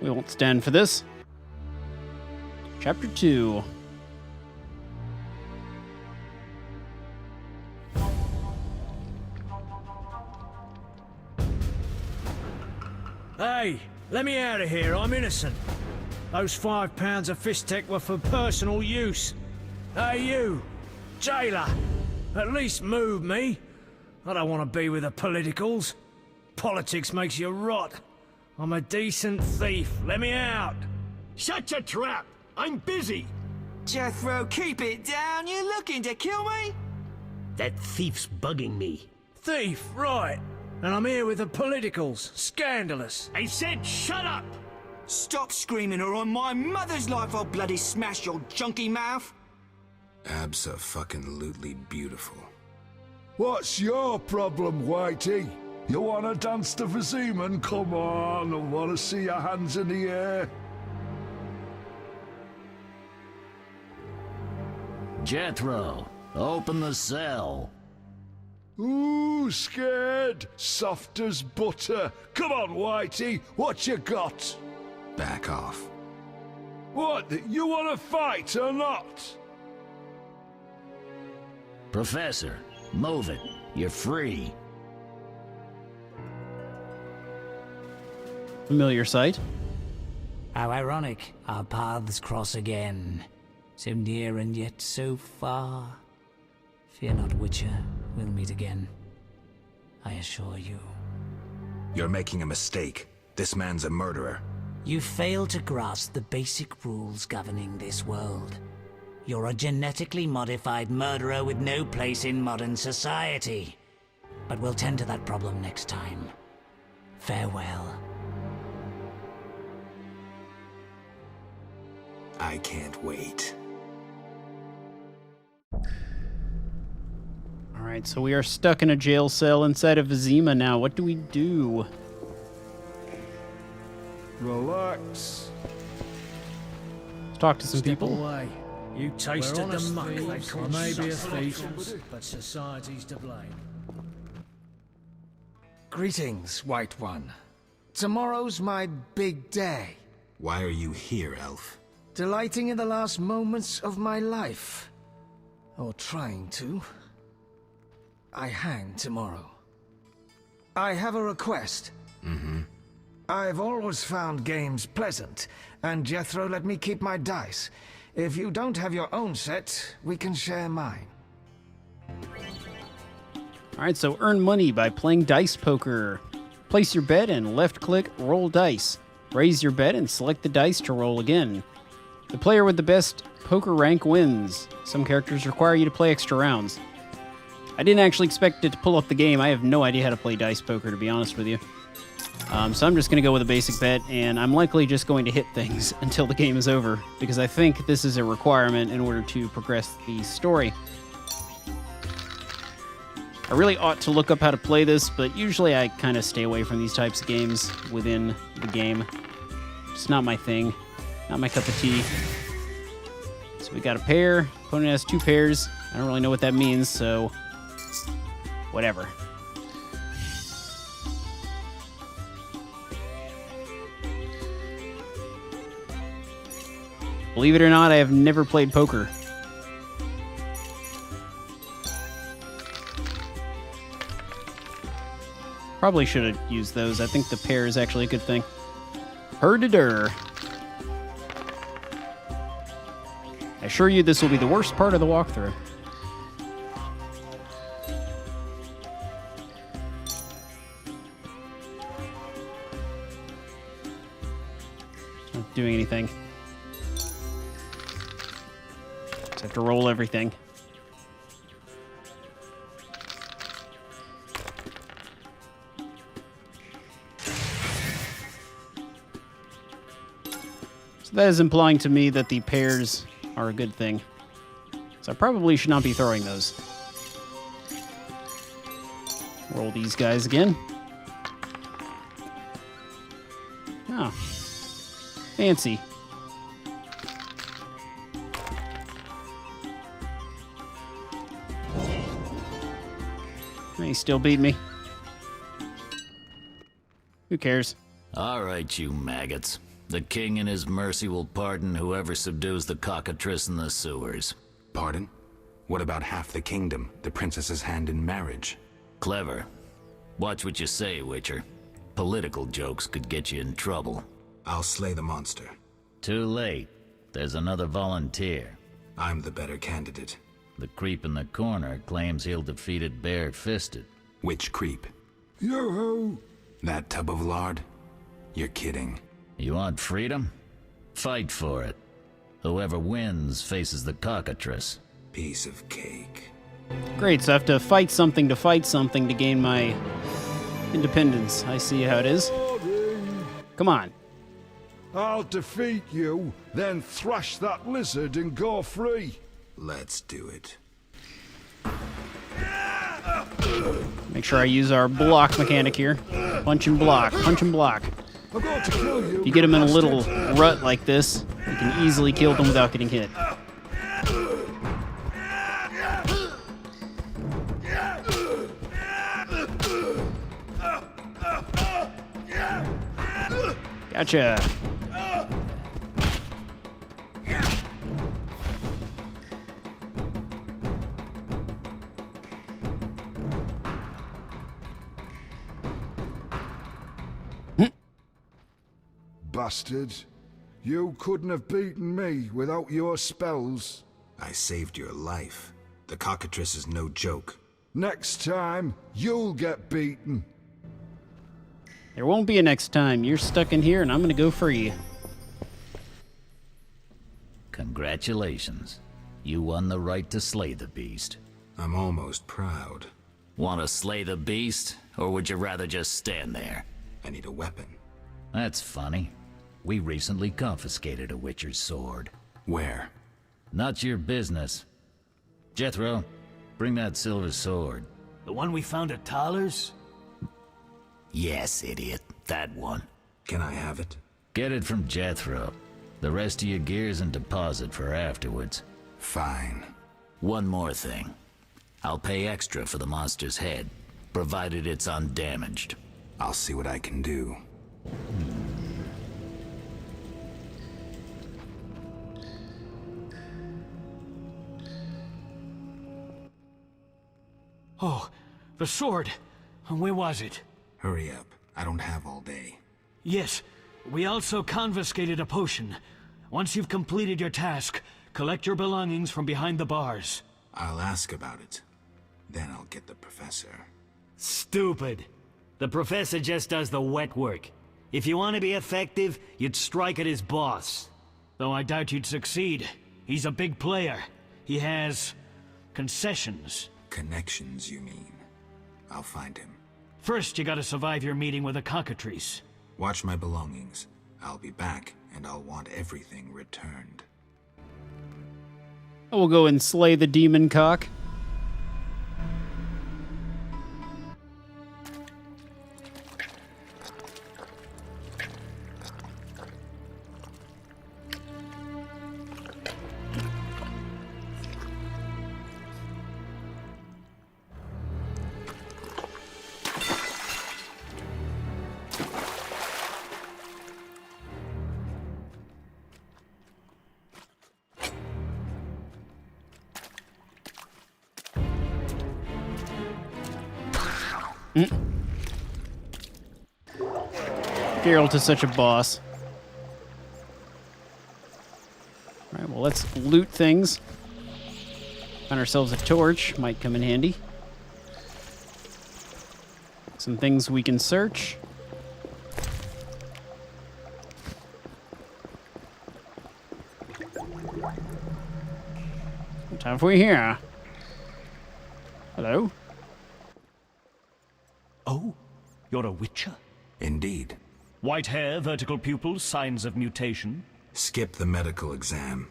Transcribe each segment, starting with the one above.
We won't stand for this. Chapter 2. Hey, let me out of here. I'm innocent. Those £5 of fisstech were for personal use. Hey, you, jailer, at least move me. I don't want to be with the politicals. Politics makes you rot. I'm a decent thief. Let me out. Shut your trap! I'm busy! Jethro, keep it down. You looking to kill me? That thief's bugging me. Thief, right. And I'm here with the politicals. Scandalous. I said shut up! Stop screaming or on my mother's life I'll bloody smash your junky mouth. Abso-fucking-lutely beautiful. What's your problem, Whitey? You wanna dance to Vizima? Come on, I wanna see your hands in the air. Jethro, open the cell. Ooh, scared? Soft as butter. Come on, Whitey, what you got? Back off. What, you wanna fight or not? Professor, move it. You're free. Familiar sight. How ironic, our paths cross again. So near and yet so far. Fear not, Witcher, we'll meet again. I assure you. You're making a mistake. This man's a murderer. You fail to grasp the basic rules governing this world. You're a genetically modified murderer with no place in modern society. But we'll tend to that problem next time. Farewell. I can't wait. Alright, so we are stuck in a jail cell inside of Vizima now. What do we do? Relax. Let's talk to some Step people. away. You tasted the muck. thieves. I may be a thief, but society's to blame. Greetings, White One. Tomorrow's my big day. Why are you here, Elf? Delighting in the last moments of my life. Or trying to. I hang tomorrow. I have a request. I've always found games pleasant, and Jethro let me keep my dice. If you don't have your own set, we can share mine. Alright, so earn money by playing dice poker. Place your bet and left-click roll dice. Raise your bet and select the dice to roll again. The player with the best poker rank wins. Some characters require you to play extra rounds. I didn't actually expect it to pull up the game. I have no idea how to play dice poker, to be honest with you. So I'm just going to go with a basic bet, and I'm likely just going to hit things until the game is over, because I think this is a requirement in order to progress the story. I really ought to look up how to play this, but usually I kind of stay away from these types of games within the game. It's not my thing. Not my cup of tea. So we got a pair. Opponent has 2 pairs. I don't really know what that means, so whatever. Believe it or not, I have never played poker. Probably should have used those. I think the pair is actually a good thing. Her-de-dur. I assure you this will be the worst part of the walkthrough. Not doing anything. Just have to roll everything. So that is implying to me that the pairs are a good thing. So I probably should not be throwing those. Roll these guys again. Oh. Fancy. He still beat me. Who cares? All right, you maggots. The king in his mercy will pardon whoever subdues the cockatrice in the sewers. Pardon? What about half the kingdom, the princess's hand in marriage? Clever. Watch what you say, Witcher. Political jokes could get you in trouble. I'll slay the monster. Too late. There's another volunteer. I'm the better candidate. The creep in the corner claims he'll defeat it bare-fisted. Which creep? Yoo-hoo! That tub of lard? You're kidding. You want freedom? Fight for it. Whoever wins faces the cockatrice. Piece of cake. Great, so I have to fight something to gain my independence. I see how it is. Come on. I'll defeat you, then thrash that lizard and go free. Let's do it. Make sure I use our block mechanic here. Punch and block, punch and block. I'm going to kill you. If you get them in a little rut like this, you can easily kill them without getting hit. Gotcha. Bastard. You couldn't have beaten me without your spells. I saved your life. The cockatrice is no joke. Next time, you'll get beaten. There won't be a next time. You're stuck in here and I'm gonna go free. Congratulations. You won the right to slay the beast. I'm almost proud. Want to slay the beast, or would you rather just stand there? I need a weapon. That's funny. We recently confiscated a Witcher's sword. Where? Not your business. Jethro, bring that silver sword. The one we found at Thaler's? Yes, idiot. That one. Can I have it? Get it from Jethro. The rest of your gear's in deposit for afterwards. Fine. One more thing. I'll pay extra for the monster's head, provided it's undamaged. I'll see what I can do. Oh, the sword. Where was it? Hurry up. I don't have all day. Yes, we also confiscated a potion. Once you've completed your task, collect your belongings from behind the bars. I'll ask about it. Then I'll get the professor. Stupid. The professor just does the wet work. If you want to be effective, you'd strike at his boss. Though I doubt you'd succeed. He's a big player. He has concessions. Connections, you mean? I'll find him. First, you gotta survive your meeting with a cockatrice. Watch my belongings. I'll be back, and I'll want everything returned. I will go and slay the demon cock. Geralt is such a boss. Alright, well, let's loot things. Find ourselves a torch. Might come in handy. Some things we can search. What have we here? Hello? Oh, you're a witcher? Indeed. White hair, vertical pupils, signs of mutation. Skip the medical exam.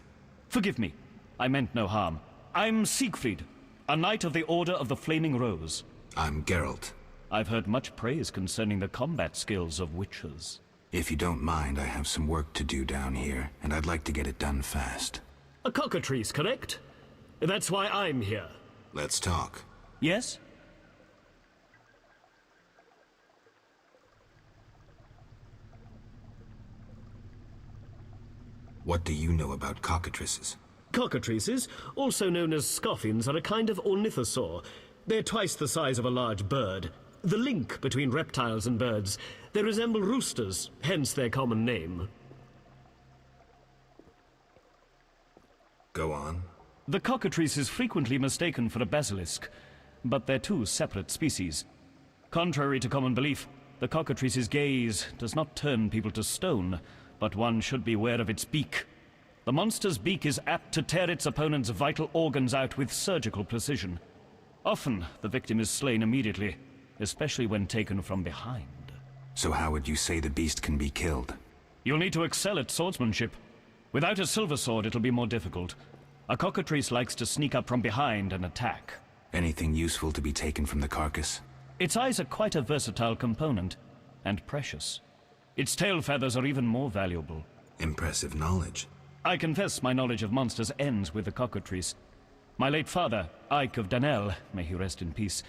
Forgive me. I meant no harm. I'm Siegfried, a knight of the Order of the Flaming Rose. I'm Geralt. I've heard much praise concerning the combat skills of witchers. If you don't mind, I have some work to do down here, and I'd like to get it done fast. A cockatrice, correct? That's why I'm here. Let's talk. Yes? What do you know about cockatrices? Cockatrices, also known as scoffins, are a kind of ornithosaur. They're twice the size of a large bird. The link between reptiles and birds. They resemble roosters, hence their common name. Go on. The cockatrice is frequently mistaken for a basilisk, but they're two separate species. Contrary to common belief, the cockatrice's gaze does not turn people to stone, but one should beware of its beak. The monster's beak is apt to tear its opponent's vital organs out with surgical precision. Often, the victim is slain immediately, especially when taken from behind. So how would you say the beast can be killed? You'll need to excel at swordsmanship. Without a silver sword, it'll be more difficult. A cockatrice likes to sneak up from behind and attack. Anything useful to be taken from the carcass? Its eyes are quite a versatile component, and precious. Its tail feathers are even more valuable. Impressive knowledge. I confess my knowledge of monsters ends with the cockatrice. My late father, Ike of Danel, may he rest in peace,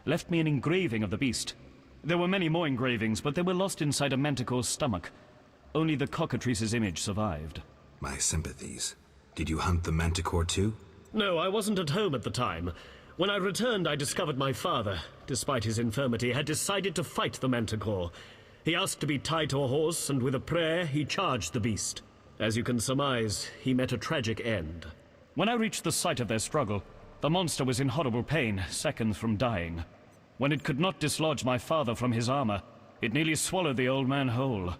left me an engraving of the beast. There were many more engravings, but they were lost inside a manticore's stomach. Only the cockatrice's image survived. My sympathies. Did you hunt the manticore too? No, I wasn't at home at the time. When I returned, I discovered my father, despite his infirmity, had decided to fight the manticore. He asked to be tied to a horse, and with a prayer, he charged the beast. As you can surmise, he met a tragic end. When I reached the site of their struggle, the monster was in horrible pain, seconds from dying. When it could not dislodge my father from his armor, it nearly swallowed the old man whole.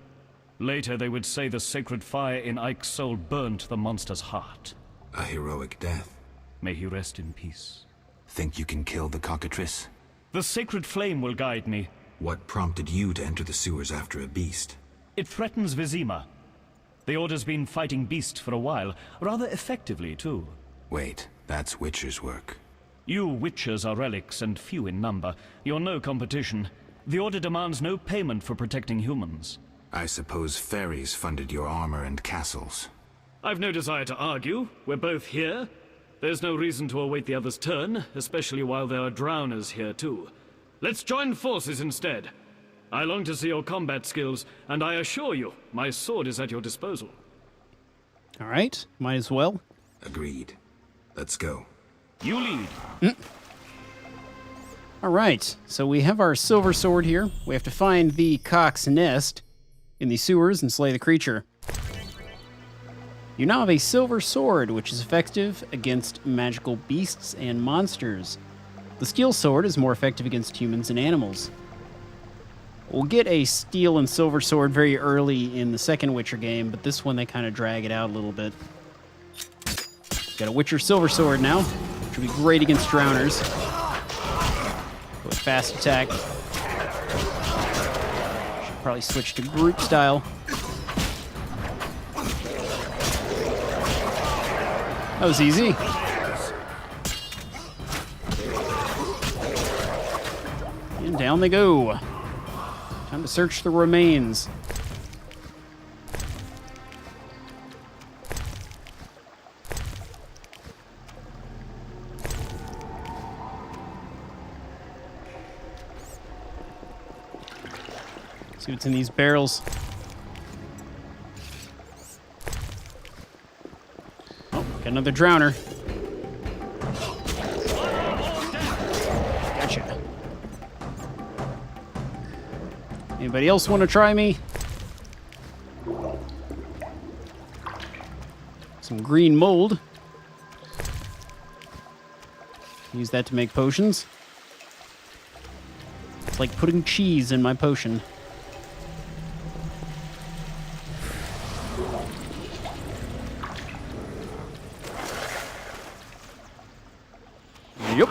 Later, they would say the sacred fire in Ike's soul burnt the monster's heart. A heroic death. May he rest in peace. Think you can kill the cockatrice? The sacred flame will guide me. What prompted you to enter the sewers after a beast? It threatens Vizima. The Order's been fighting beasts for a while, rather effectively, too. Wait, that's Witcher's work. You Witchers are relics and few in number. You're no competition. The Order demands no payment for protecting humans. I suppose fairies funded your armor and castles. I've no desire to argue. We're both here. There's no reason to await the other's turn, especially while there are drowners here too. Let's join forces instead. I long to see your combat skills, and I assure you, my sword is at your disposal. All right, might as well. Agreed. Let's go. You lead. All right, so we have our silver sword here. We have to find the cock's nest in the sewers and slay the creature. You now have a silver sword, which is effective against magical beasts and monsters. The steel sword is more effective against humans and animals. We'll get a steel and silver sword very early in the second Witcher game, but this one they kind of drag it out a little bit. Got a Witcher silver sword now, which will be great against drowners. With fast attack. Should probably switch to group style. That was easy. And down they go. Time to search the remains. See what's in these barrels. Oh, got another drowner. Gotcha. Anybody else want to try me? Some green mold. Use that to make potions. It's like putting cheese in my potion. Yep.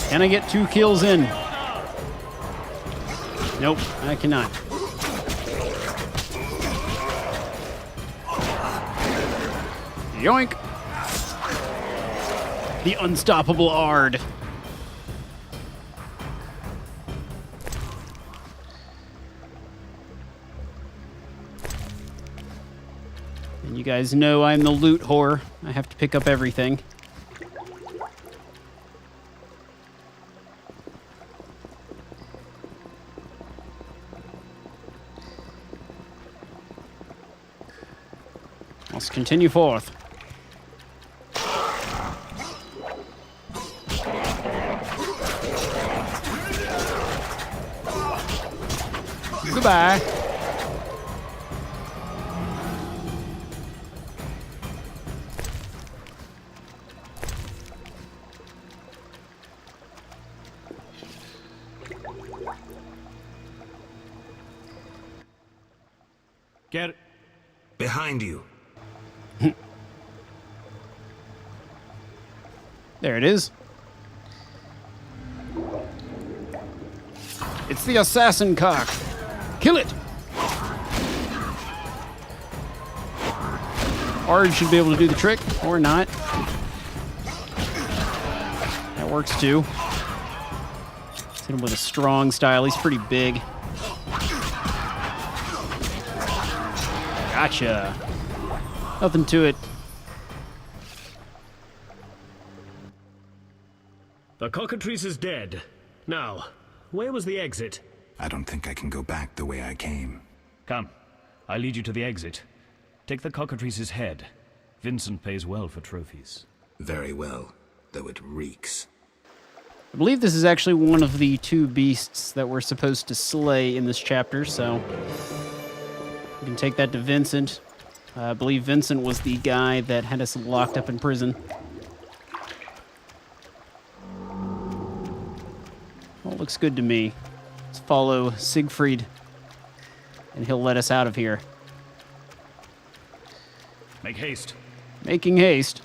Can I get 2 kills in? Nope, I cannot. Yoink! The unstoppable Ard. And you guys know I'm the loot whore. I have to pick up everything. Let's continue forth. Goodbye. Behind you. There it is. It's the assassin cock. Kill it! Ard should be able to do the trick, or not. That works too. Hit him with a strong style. He's pretty big. Gotcha. Nothing to it. The cockatrice is dead. Now, where was the exit? I don't think I can go back the way I came. Come, I'll lead you to the exit. Take the cockatrice's head. Vincent pays well for trophies. Very well, though it reeks. I believe this is actually one of the 2 beasts that we're supposed to slay in this chapter, so we can take that to Vincent. I believe Vincent was the guy that had us locked up in prison. All looks good to me. Let's follow Siegfried, and he'll let us out of here. Make haste. Making haste.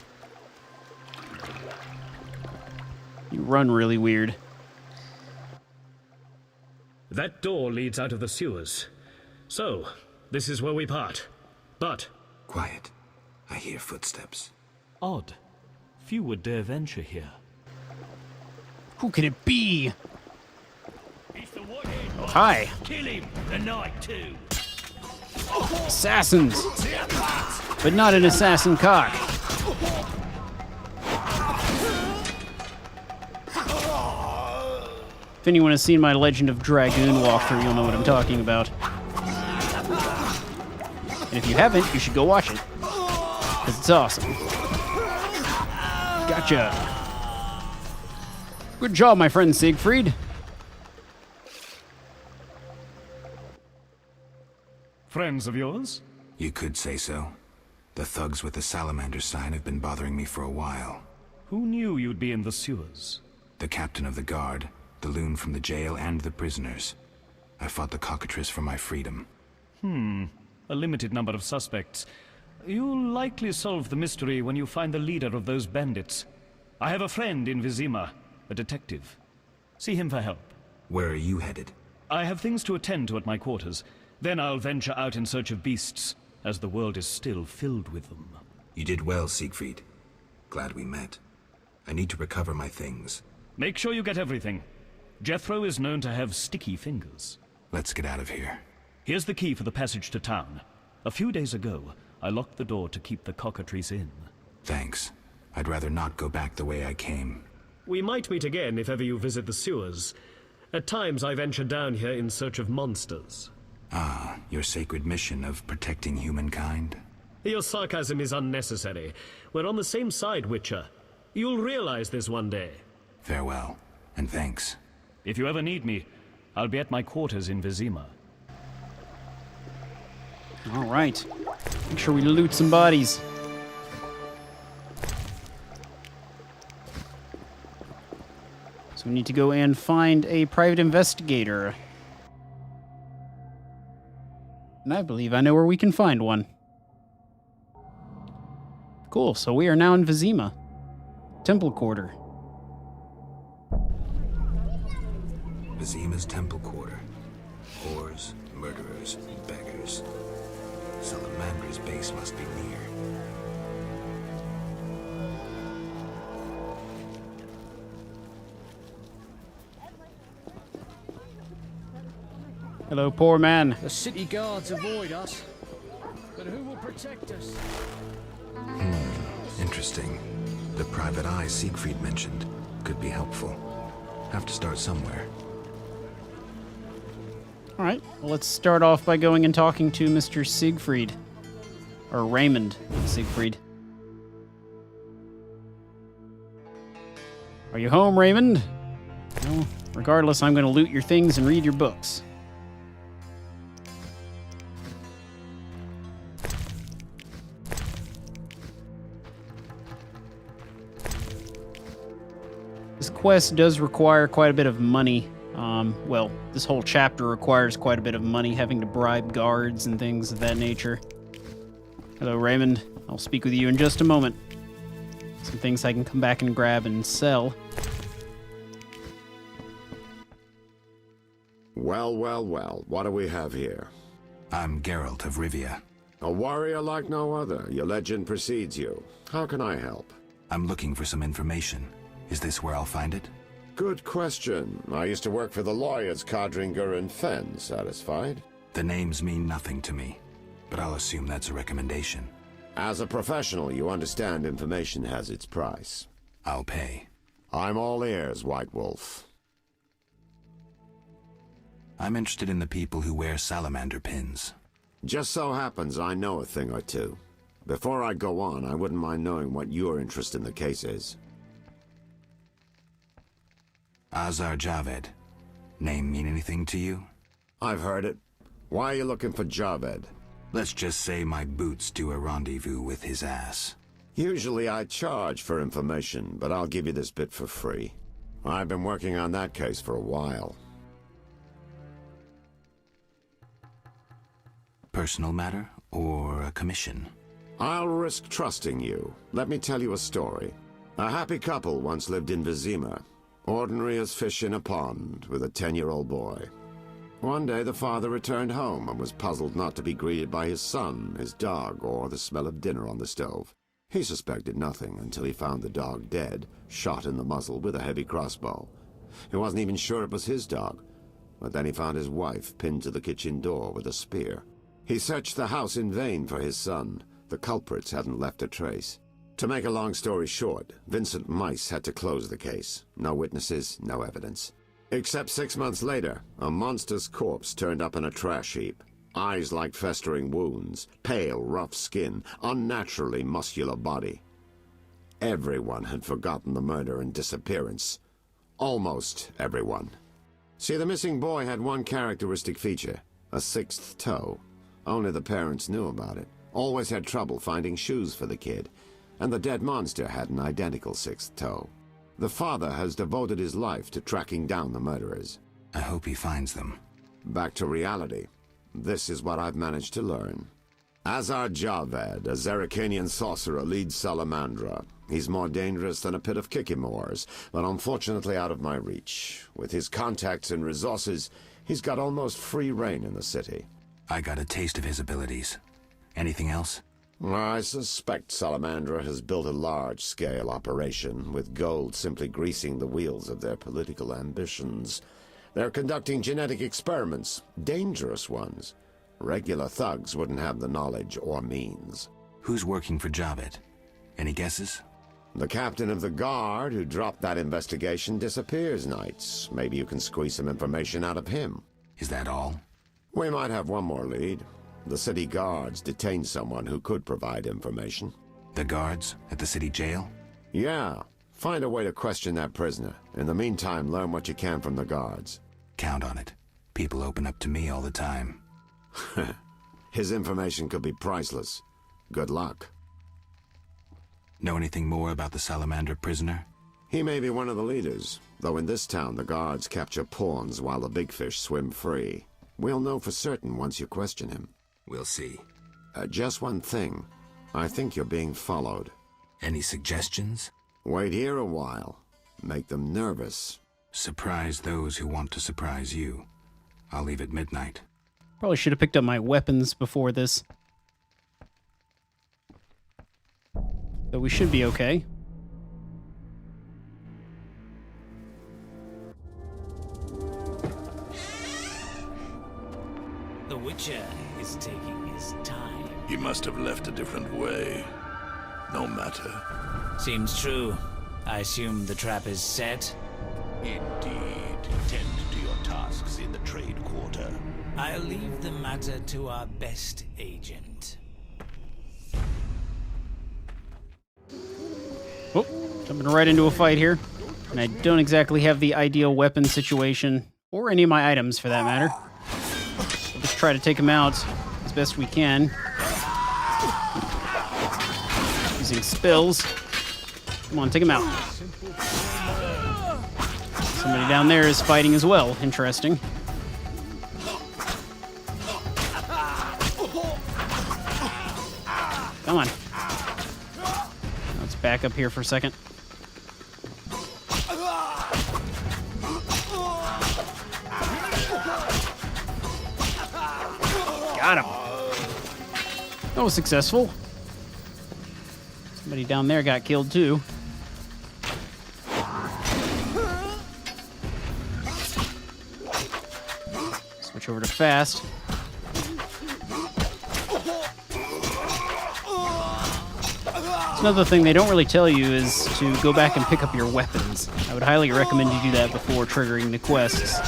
You run really weird. That door leads out of the sewers. So, this is where we part. But... Quiet. I hear footsteps. Odd. Few would dare venture here. Who could it be? Oh, hi. Kill him tonight too. Assassins. But not an assassin cock. If anyone has seen my Legend of Dragoon walkthrough, you'll know what I'm talking about. And if you haven't, you should go watch it. Because it's awesome. Gotcha. Good job, my friend Siegfried. Friends of yours? You could say so. The thugs with the salamander sign have been bothering me for a while. Who knew you'd be in the sewers? The captain of the guard, the loon from the jail, and the prisoners. I fought the cockatrice for my freedom. A limited number of suspects. You'll likely solve the mystery when you find the leader of those bandits. I have a friend in Vizima, a detective. See him for help. Where are you headed? I have things to attend to at my quarters. Then I'll venture out in search of beasts, as the world is still filled with them. You did well, Siegfried. Glad we met. I need to recover my things. Make sure you get everything. Jethro is known to have sticky fingers. Let's get out of here. Here's the key for the passage to town. A few days ago, I locked the door to keep the cockatrice in. Thanks. I'd rather not go back the way I came. we might meet again if ever you visit the sewers. At times I venture down here in search of monsters. Ah, your sacred mission of protecting humankind? Your sarcasm is unnecessary. We're on the same side, Witcher. You'll realize this one day. Farewell, and thanks. If you ever need me, I'll be at my quarters in Vizima. All right. Make sure we loot some bodies. So we need to go and find a private investigator. And I believe I know where we can find one. Cool, so we are now in Vizima. Temple Quarter. Vizima's Temple Quarter. Whores, murderers, beggars. Salamandra's base must be near. Hello, poor man. The city guards avoid us, but who will protect us? Interesting. The private eye Siegfried mentioned could be helpful. Have to start somewhere. All right, well, let's start off by going and talking to Mr. Siegfried. Or Raymond, Siegfried. Are you home, Raymond? No. Regardless, I'm going to loot your things and read your books. This quest does require quite a bit of money. Well, this whole chapter requires quite a bit of money, having to bribe guards and things of that nature. Hello, Raymond. I'll speak with you in just a moment. Some things I can come back and grab and sell. Well, well, well. What do we have here? I'm Geralt of Rivia. A warrior like no other. Your legend precedes you. How can I help? I'm looking for some information. Is this where I'll find it? Good question. I used to work for the lawyers Codringer and Fenn. Satisfied? The names mean nothing to me, but I'll assume that's a recommendation. As a professional, you understand information has its price. I'll pay. I'm all ears, White Wolf. I'm interested in the people who wear salamander pins. Just so happens I know a thing or two. Before I go on, I wouldn't mind knowing what your interest in the case is. Azar Javed. Name mean anything to you? I've heard it. Why are you looking for Javed? Let's just say my boots do a rendezvous with his ass. Usually I charge for information, but I'll give you this bit for free. I've been working on that case for a while. Personal matter or a commission? I'll risk trusting you. Let me tell you a story. A happy couple once lived in Vizima. Ordinary as fish in a pond, with a 10-year-old boy. One day the father returned home and was puzzled not to be greeted by his son, his dog, or the smell of dinner on the stove. He suspected nothing until he found the dog dead, shot in the muzzle with a heavy crossbow. He wasn't even sure it was his dog, but then he found his wife pinned to the kitchen door with a spear. He searched the house in vain for his son. The culprits hadn't left a trace. To make a long story short, Vincent Mice had to close the case. No witnesses, no evidence. Except 6 months later, a monster's corpse turned up in a trash heap. Eyes like festering wounds, pale, rough skin, unnaturally muscular body. Everyone had forgotten the murder and disappearance. Almost everyone. See, the missing boy had one characteristic feature, a sixth toe. Only the parents knew about it. Always had trouble finding shoes for the kid. And the dead monster had an identical sixth toe. The father has devoted his life to tracking down the murderers. I hope he finds them. Back to reality. This is what I've managed to learn. Azar Javed, a Zerrikanian sorcerer, leads Salamandra. He's more dangerous than a pit of Kikimors, but unfortunately out of my reach. With his contacts and resources, he's got almost free reign in the city. I got a taste of his abilities. Anything else? I suspect Salamandra has built a large-scale operation, with gold simply greasing the wheels of their political ambitions. They're conducting genetic experiments, dangerous ones. Regular thugs wouldn't have the knowledge or means. Who's working for Javed? Any guesses? The captain of the guard who dropped that investigation disappears nights. Maybe you can squeeze some information out of him. Is that all? We might have one more lead. The city guards detained someone who could provide information. The guards at the city jail? Yeah. Find a way to question that prisoner. In the meantime, learn what you can from the guards. Count on it. People open up to me all the time. His information could be priceless. Good luck. Know anything more about the salamander prisoner? He may be one of the leaders, though in this town the guards capture pawns while the big fish swim free. We'll know for certain once you question him. We'll see. Just one thing. I think you're being followed. Any suggestions? Wait here a while. Make them nervous. Surprise those who want to surprise you. I'll leave at midnight. Probably should have picked up my weapons before this. But we should be okay. The Witcher is taking his time. He must have left a different way. No matter. Seems true. I assume the trap is set? Indeed. Tend to your tasks in the trade quarter. I'll leave the matter to our best agent. Oh, jumping right into a fight here. And I don't exactly have the ideal weapon situation, or any of my items for that matter. We'll just try to take him out as best we can. Using spills. Come on, take him out. Somebody down there is fighting as well. Interesting. Come on. Let's back up here for a second. Got him. That was successful. Somebody down there got killed too. Switch over to fast. Another thing they don't really tell you is to go back and pick up your weapons. I would highly recommend you do that before triggering the quests.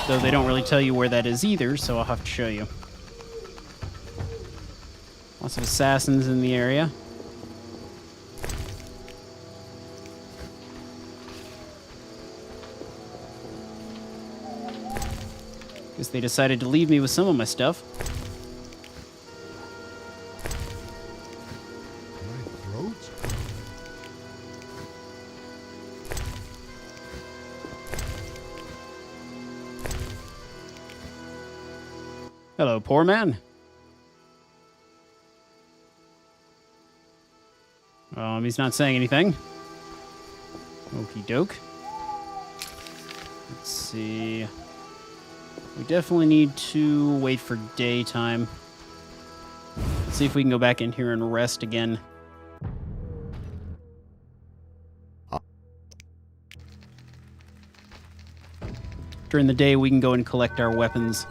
Though they don't really tell you where that is either, so I'll have to show you. Lots of assassins in the area. Guess they decided to leave me with some of my stuff. Hello, poor man. He's not saying anything. Okie doke. Let's see. We definitely need to wait for daytime. Let's see if we can go back in here and rest again. During the day, we can go and collect our weapons.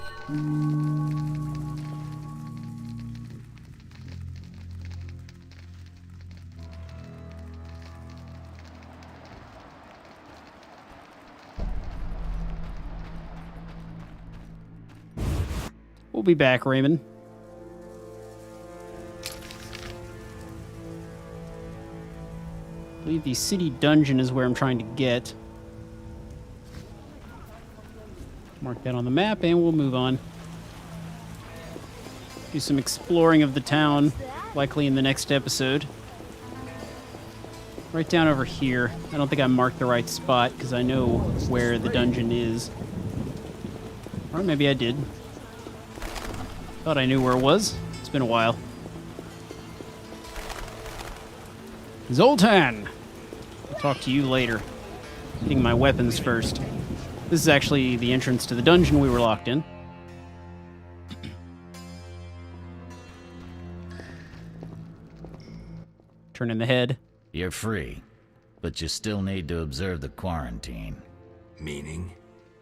We'll be back, Raymond. I believe the city dungeon is where I'm trying to get. Mark that on the map, and we'll move on. Do some exploring of the town, likely in the next episode. Right down over here. I don't think I marked the right spot, because I know where the dungeon is. Or maybe I did. Thought I knew where it was. It's been a while. Zoltan! I'll talk to you later. Getting my weapons first. This is actually the entrance to the dungeon we were locked in. Turn in the head. You're free, but you still need to observe the quarantine. Meaning?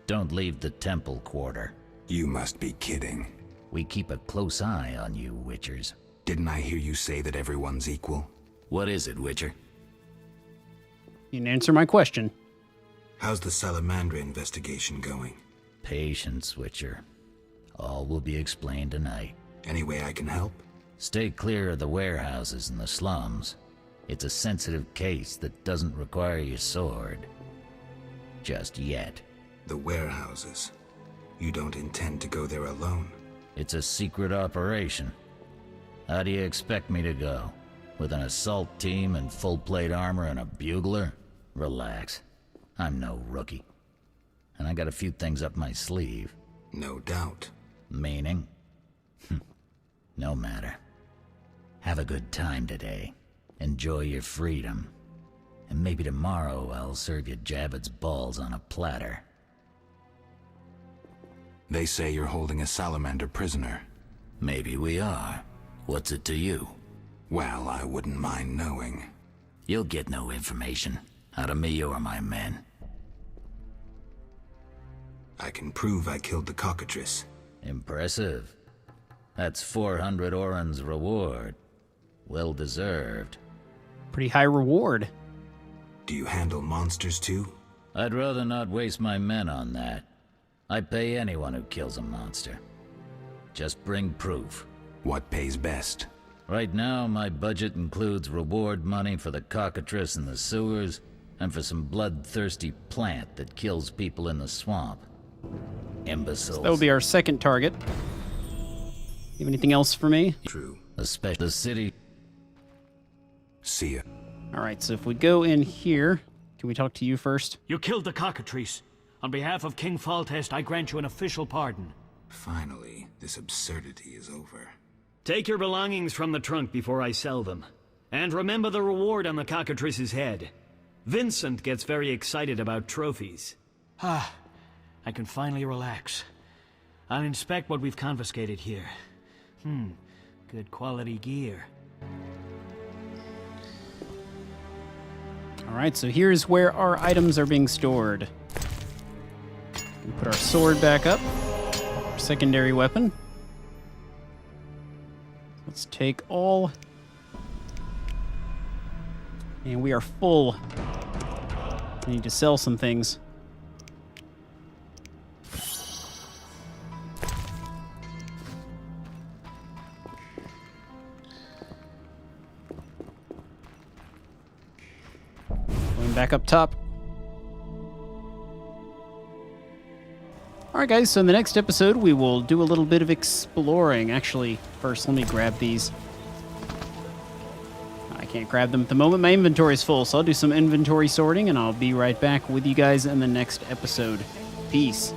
Don't leave the temple quarter. You must be kidding. We keep a close eye on you, Witchers. Didn't I hear you say that everyone's equal? What is it, Witcher? You can answer my question. How's the Salamandra investigation going? Patience, Witcher. All will be explained tonight. Any way I can help? Stay clear of the warehouses and the slums. It's a sensitive case that doesn't require your sword. Just yet. The warehouses. You don't intend to go there alone? It's a secret operation. How do you expect me to go? With an assault team and full plate armor and a bugler? Relax. I'm no rookie. And I got a few things up my sleeve. No doubt. Meaning? No matter. Have a good time today. Enjoy your freedom. And maybe tomorrow I'll serve you Javed's balls on a platter. They say you're holding a salamander prisoner. Maybe we are. What's it to you? Well, I wouldn't mind knowing. You'll get no information. Out of me or my men. I can prove I killed the cockatrice. Impressive. That's 400 Oren's reward. Well deserved. Pretty high reward. Do you handle monsters too? I'd rather not waste my men on that. I pay anyone who kills a monster. Just bring proof. What pays best? Right now, my budget includes reward money for the cockatrice in the sewers, and for some bloodthirsty plant that kills people in the swamp. Imbeciles. So that will be our second target. You have anything else for me? True. Especially the city. See ya. Alright, so if we go in here, can we talk to you first? You killed the cockatrice. On behalf of King Faltest, I grant you an official pardon. Finally, this absurdity is over. Take your belongings from the trunk before I sell them. And remember the reward on the cockatrice's head. Vincent gets very excited about trophies. Ah, I can finally relax. I'll inspect what we've confiscated here. Good quality gear. Alright, so here's where our items are being stored. We put our sword back up. Our secondary weapon. Let's take all. And we are full. I need to sell some things. Going back up top. Alright guys, so in the next episode we will do a little bit of exploring. Actually, first let me grab these. I can't grab them at the moment. My inventory is full, so I'll do some inventory sorting and I'll be right back with you guys in the next episode. Peace.